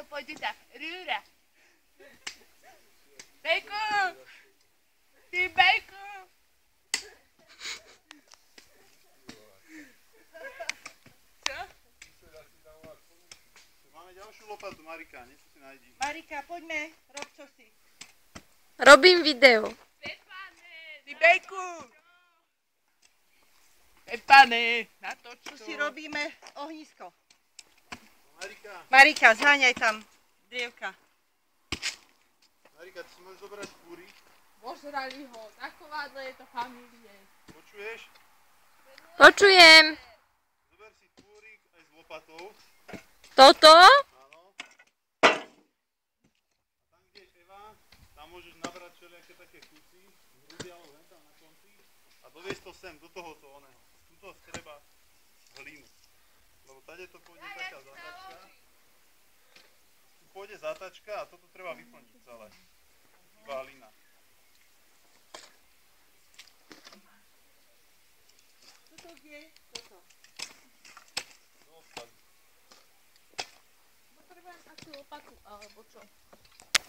to pôjde tá rúra. Bejku! Ty bejku! Čo? Máme ďalšiu lopatu, Marika, niečo si nájdi. Marika, poďme, rob čo si. Robím video. Ty bejku! Pane, natoč to. Tu si robíme ohnisko. Marika, Marika, zháňaj tam drievka. Marika, ty si môžeš zobrať kúrik. Požrali ho, na kovádle je to familie. Počuješ? Počujem. Zober si kúrik aj s lopatou. Toto? Áno. A tam, kde je Eva, tam môžeš nabrať všelijaké také kusy, hrúdy alebo len tam na konci a doviesť to sem, do tohoto oného. Tuto treba hlínu. Lebo tady to pôjde taká zatačka. Tu pôjde zatačka a toto treba vyplniť celé. Iba hlína. Toto kde? Toto. Zostať. Potrebujem asi lopatu, alebo čo?